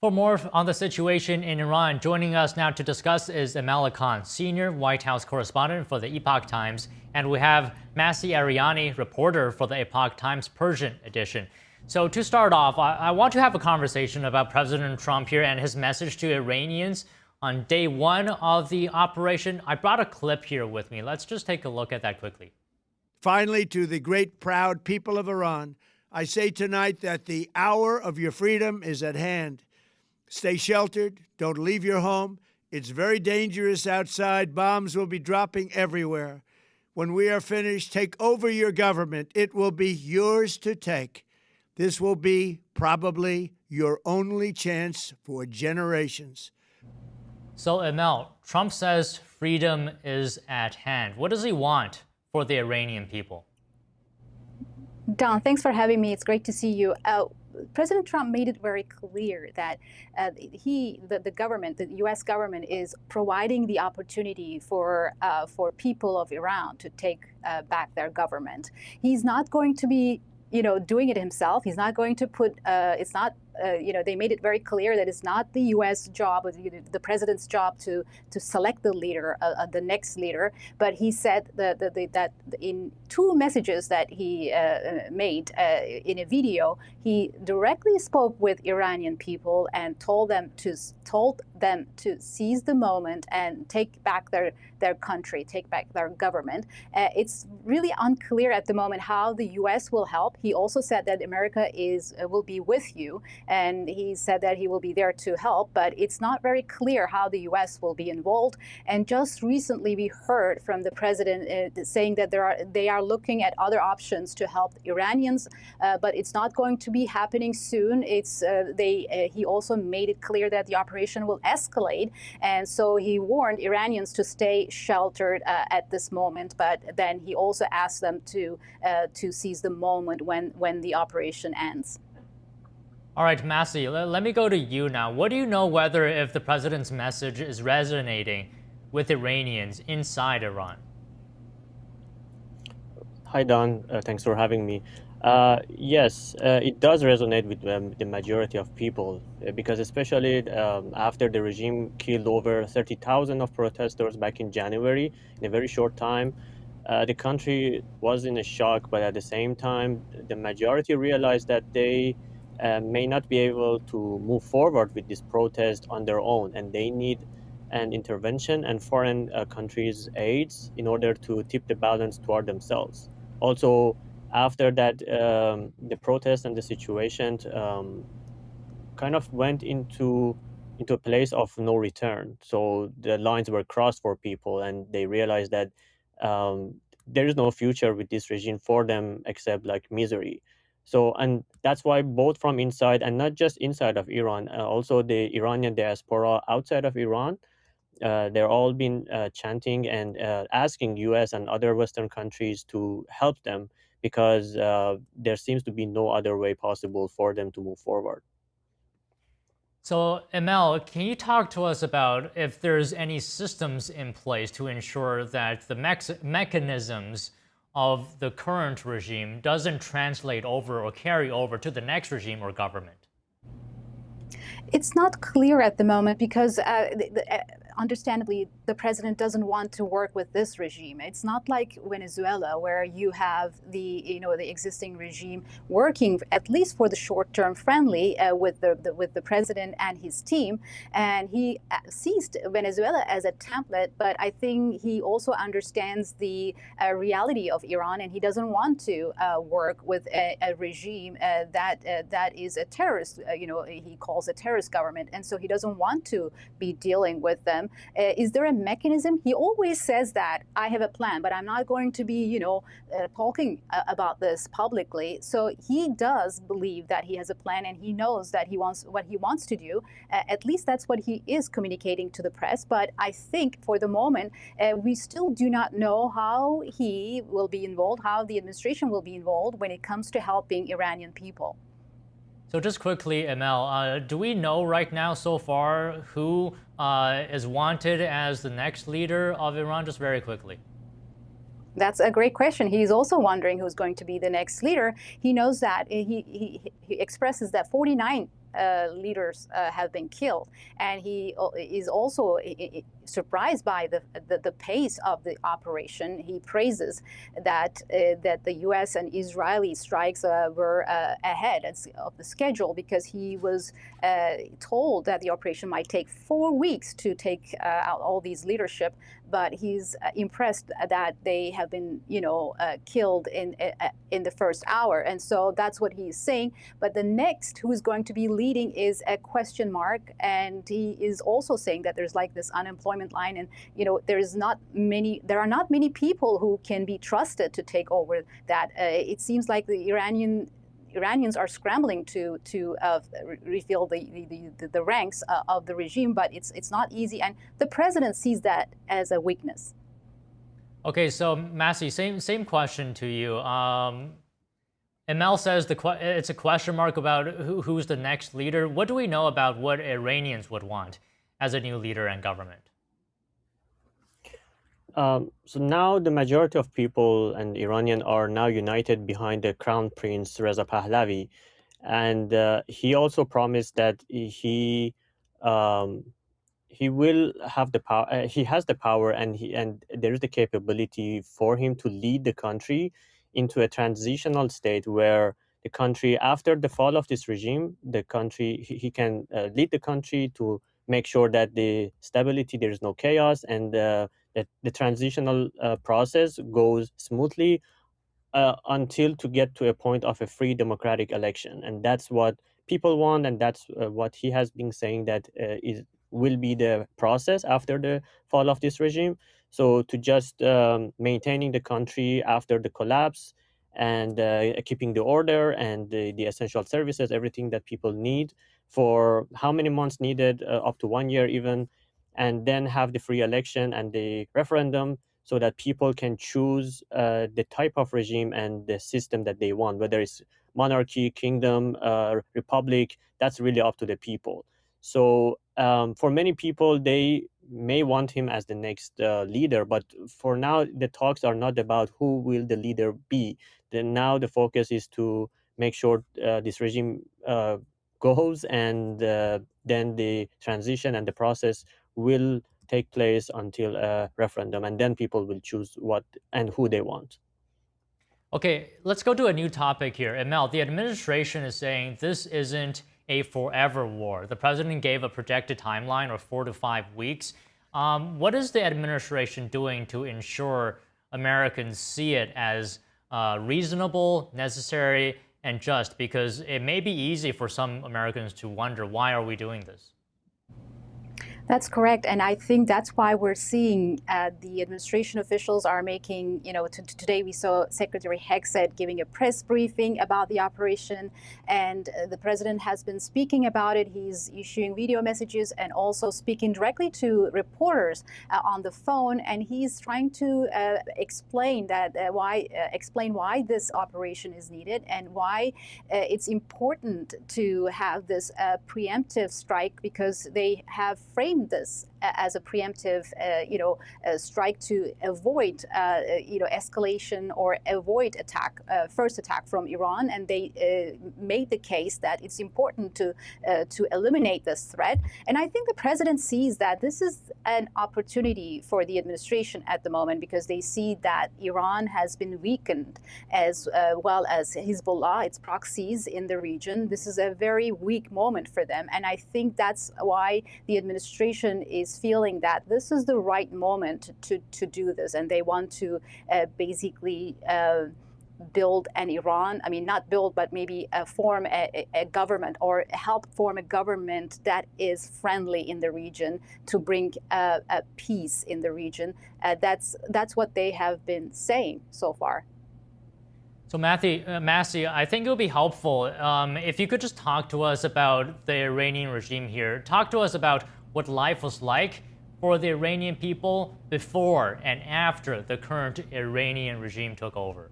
For more on the situation in Iran, joining us now to discuss is Emel Akan, senior White House correspondent for the Epoch Times, and we have Masih Ariani, reporter for the Epoch Times Persian Edition. So to start off, I want to have a conversation about President Trump here and his message to Iranians on day one of the operation. I brought a clip here with me. Let's just take a look at that quickly. Finally, to the great, proud people of Iran, I say tonight that the hour of your freedom is at hand. Stay sheltered. Don't leave your home. It's very dangerous outside. Bombs will be dropping everywhere. When we are finished, take over your government. It will be yours to take. This will be probably your only chance for generations. So, Emel, Trump says freedom is at hand. What does he want for the Iranian people? Don, thanks for having me. It's great to see you. President Trump made it very clear that the government, the U.S. government, is providing the opportunity for people of Iran to take back their government. He's not going to be, doing it himself. He's not going to put. It's not. They made it very clear that it's not the U.S. job or the president's job to select the leader, the next leader. But he said that in two messages that he made in a video, he directly spoke with Iranian people and told them to seize the moment and take back their country, take back their government. It's really unclear at the moment how the U.S. will help. He also said that America will be with you. And he said that he will be there to help, but it's not very clear how the U.S. will be involved. And just recently, we heard from the president saying that they are looking at other options to help Iranians, but it's not going to be happening soon. He also made it clear that the operation will escalate, and so he warned Iranians to stay sheltered at this moment. But then he also asked them to seize the moment when the operation ends. All right, Masih, let me go to you now. What do you know whether if the president's message is resonating with Iranians inside Iran? Hi, Don. Thanks for having me. Yes, it does resonate with the majority of people because especially after the regime killed over 30,000 of protesters back in January in a very short time, the country was in a shock, but at the same time, the majority realized that they may not be able to move forward with this protest on their own, and they need an intervention and foreign countries' aids in order to tip the balance toward themselves. Also, after that, the protest and the situation kind of went into a place of no return. So the lines were crossed for people, and they realized that there is no future with this regime for them except like misery. So, and that's why both from inside and not just inside of Iran, also the Iranian diaspora outside of Iran, they're all been chanting and asking U.S. and other Western countries to help them because there seems to be no other way possible for them to move forward. So, Emel, can you talk to us about if there's any systems in place to ensure that the mechanisms of the current regime doesn't translate over or carry over to the next regime or government? It's not clear at the moment because understandably, the president doesn't want to work with this regime. It's not like Venezuela, where you have the existing regime working at least for the short term friendly with the president and his team, and he sees Venezuela as a template. But I think he also understands the reality of Iran, and he doesn't want to work with a regime that is a terrorist. He calls a terrorist government, and so he doesn't want to be dealing with them. Is there a mechanism? He always says that I have a plan, but I'm not going to be, talking about this publicly. So he does believe that he has a plan, and he knows that what he wants to do. At least that's what he is communicating to the press. But I think for the moment, we still do not know how he will be involved, how the administration will be involved when it comes to helping Iranian people. So just quickly, Emel, do we know right now so far who is wanted as the next leader of Iran? Just very quickly. That's a great question. He's also wondering who's going to be the next leader. He knows that he expresses that 49 leaders have been killed. And he is also surprised by the pace of the operation. He praises that the U.S. and Israeli strikes were ahead of the schedule, because he was told that the operation might take 4 weeks to take out all these leadership. But he's impressed that they have been, killed in the first hour. And so that's what he's saying. But the next who is going to be leading is a question mark. And he is also saying that there's like this unemployment line, and there are not many people who can be trusted to take over that. It seems like the Iranians are scrambling to refill the ranks of the regime, but it's not easy, and the president sees that as a weakness. Okay, so Masih, same question to you. Emel says it's a question mark about who's the next leader. What do we know about what Iranians would want as a new leader and government? So now the majority of people and Iranian are now united behind the Crown Prince Reza Pahlavi, and he also promised that he will have the power. He has the power, and there is the capability for him to lead the country into a transitional state where the country, after the fall of this regime, he can lead the country to make sure that the stability, there is no chaos, and that the transitional process goes smoothly until to get to a point of a free democratic election. And that's what people want, and that's what he has been saying that will be the process after the fall of this regime. So to just maintaining the country after the collapse, and keeping the order and the essential services, everything that people need for how many months needed, up to 1 year even, and then have the free election and the referendum, so that people can choose the type of regime and the system that they want, whether it's monarchy, kingdom, republic. That's really up to the people. So for many people, they may want him as the next leader, but for now, the talks are not about who will the leader be. Then now the focus is to make sure this regime goes, and then the transition and the process will take place until a referendum, and then people will choose what and who they want. Okay, let's go to a new topic here. Emel, the administration is saying this isn't a forever war. The president gave a projected timeline of 4 to 5 weeks. What is the administration doing to ensure Americans see it as reasonable, necessary, and just? Because it may be easy for some Americans to wonder, why are we doing this? That's correct. And I think that's why we're seeing the administration officials are making, today we saw Secretary Hegseth giving a press briefing about the operation, and the president has been speaking about it. He's issuing video messages and also speaking directly to reporters on the phone. And he's trying to explain why this operation is needed, and why it's important to have this preemptive strike, because they have framed this as a preemptive, strike to avoid, escalation or avoid first attack from Iran. And they made the case that it's important to eliminate this threat. And I think the president sees that this is an opportunity for the administration at the moment, because they see that Iran has been weakened, as well as Hezbollah, its proxies in the region. This is a very weak moment for them. And I think that's why the administration is feeling that this is the right moment to do this, and they want to basically build an Iran, not build, but maybe form a government, or help form a government that is friendly in the region, to bring a peace in the region. That's what they have been saying so far. So Masih, I think it would be helpful if you could just talk to us about the Iranian regime here. Talk to us about what life was like for the Iranian people before and after the current Iranian regime took over.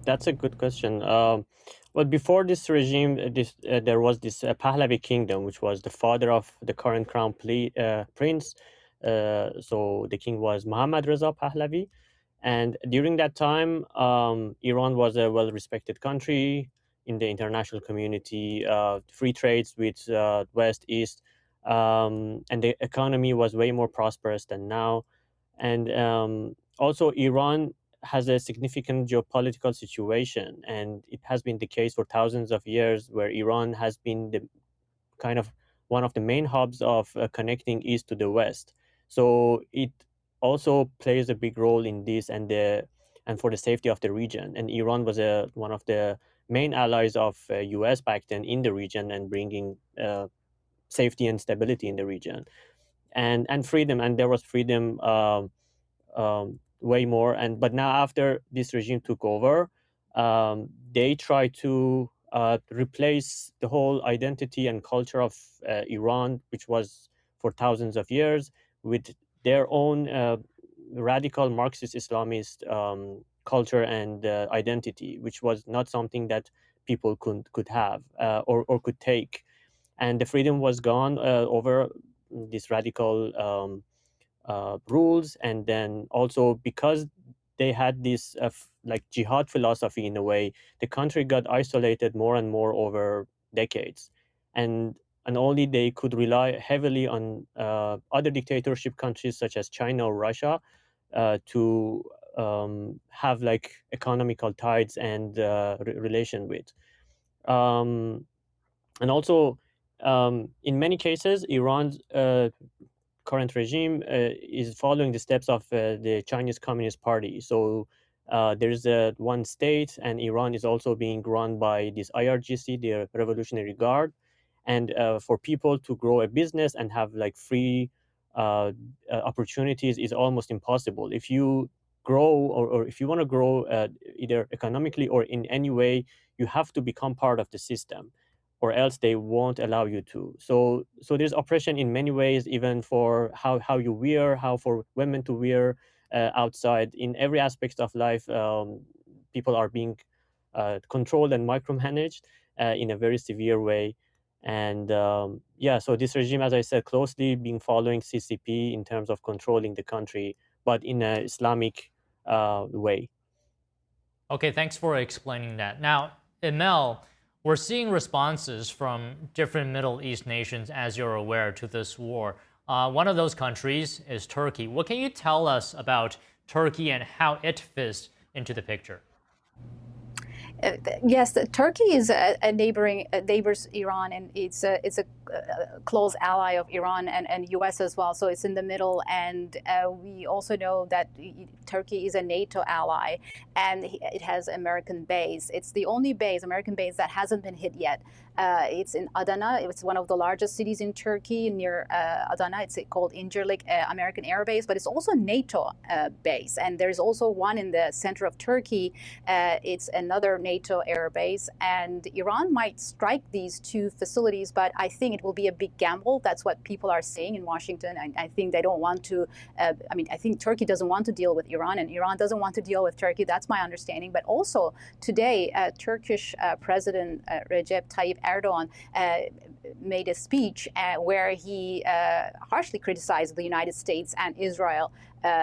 That's a good question. Well, before this regime, there was this Pahlavi kingdom, which was the father of the current crown prince. So the king was Mohammad Reza Pahlavi. And during that time, Iran was a well-respected country in the international community, free trades with West, East, and the economy was way more prosperous than now. And also, Iran has a significant geopolitical situation, and it has been the case for thousands of years, where Iran has been the kind of one of the main hubs of connecting East to the West. So it also plays a big role in this and for the safety of the region. And Iran was one of the main allies of U.S. back then in the region and bringing safety and stability in the region and freedom. And there was freedom. Way more. But now after this regime took over, they try to replace the whole identity and culture of Iran, which was for thousands of years, with their own radical Marxist Islamist culture and identity, which was not something that people could have or could take. And the freedom was gone over this radical rules. And then also because they had this like jihad philosophy in a way, the country got isolated more and more over decades, and only they could rely heavily on other dictatorship countries such as China or Russia to have like economical ties and relation with. And also, in many cases, Iran's current regime is following the steps of the Chinese Communist Party. So there's one state, and Iran is also being run by this IRGC, the Revolutionary Guard. And for people to grow a business and have like free opportunities is almost impossible. If you grow or if you want to grow either economically or in any way, you have to become part of the system, or else they won't allow you to. So there's oppression in many ways, even for how you wear, how for women to wear outside. In every aspect of life, people are being controlled and micromanaged in a very severe way. And so this regime, as I said, closely being following CCP in terms of controlling the country, but in an Islamic way. Okay, thanks for explaining that. Now, Emel, we're seeing responses from different Middle East nations, as you're aware, to this war. One of those countries is Turkey. What can you tell us about Turkey and how it fits into the picture? Yes, Turkey is a neighbors Iran, and it's a close ally of Iran and U.S. as well. So it's in the middle, and we also know that Turkey is a NATO ally, and it has American base. It's the only American base that hasn't been hit yet. It's in Adana. It's one of the largest cities in Turkey near Adana. It's called Incirlik American Air Base, but it's also NATO base. And there's also one in the center of Turkey. It's another NATO air base. And Iran might strike these two facilities, but I think it will be a big gamble. That's what people are saying in Washington. I think they don't want to, I think Turkey doesn't want to deal with Iran, and Iran doesn't want to deal with Turkey. That's my understanding. But also today, Turkish President Recep Tayyip Erdogan made a speech where he harshly criticized the United States and Israel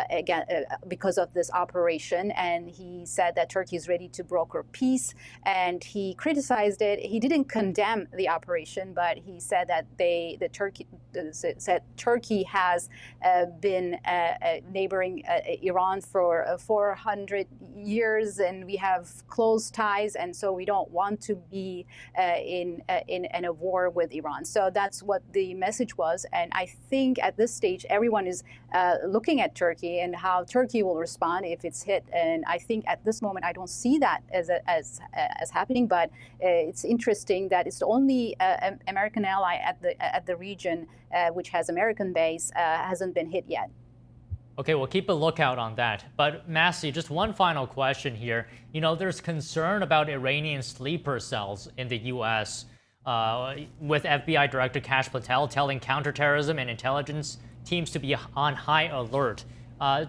again because of this operation, and he said that Turkey is ready to broker peace, and he criticized it. He didn't condemn the operation, but he said that Turkey has been neighboring Iran for 400 years, and we have close ties, and so we don't want to be in a war with Iran. So that's what the message was, and I think at this stage everyone is looking at Turkey and how Turkey will respond if it's hit. And I think at this moment I don't see that as happening. But it's interesting that it's the only American ally at the region which has American base hasn't been hit yet. Okay, we'll keep a lookout on that. But Masih, just one final question here. You know, there's concern about Iranian sleeper cells in the U.S. With FBI Director Kash Patel telling counterterrorism and intelligence teams to be on high alert.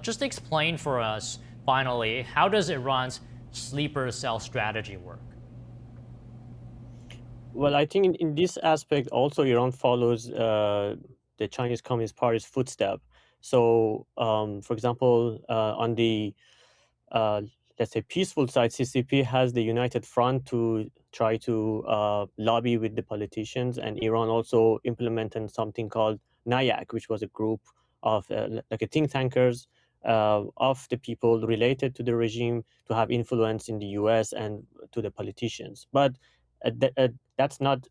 Just explain for us, finally, how does Iran's sleeper cell strategy work? Well, I think in this aspect, also Iran follows the Chinese Communist Party's footstep. So, for example, on the let's say, peaceful side, CCP has the United Front to try to lobby with the politicians, and Iran also implemented something called NAYAK, which was a group of like a think tankers of the people related to the regime to have influence in the US and to the politicians. But that's not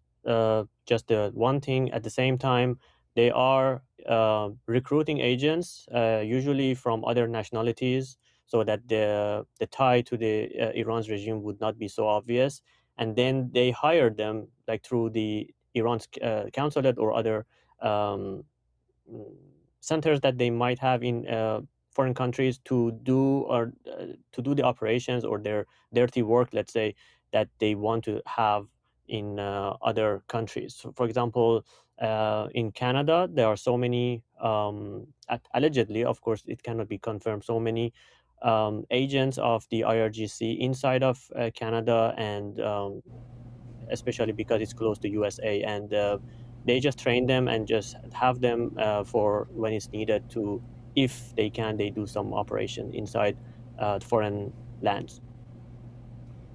just the one thing. At the same time, they are recruiting agents, usually from other nationalities, so that the tie to the Iran's regime would not be so obvious. And then they hire them like through the Iran's consulate or other centers that they might have in foreign countries to do the operations or their dirty work, let's say, that they want to have in other countries. So for example, in Canada, there are so many, allegedly, of course, it cannot be confirmed, so many agents of the IRGC inside of Canada, and especially because it's close to USA, and they just train them and just have them for when it's needed to, if they can, they do some operation inside foreign lands.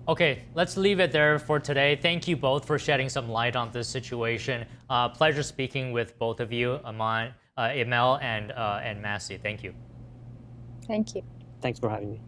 Okay, let's leave it there for today. Thank you both for shedding some light on this situation. Pleasure speaking with both of you, Emel and Masih. Thank you. Thank you. Thanks for having me.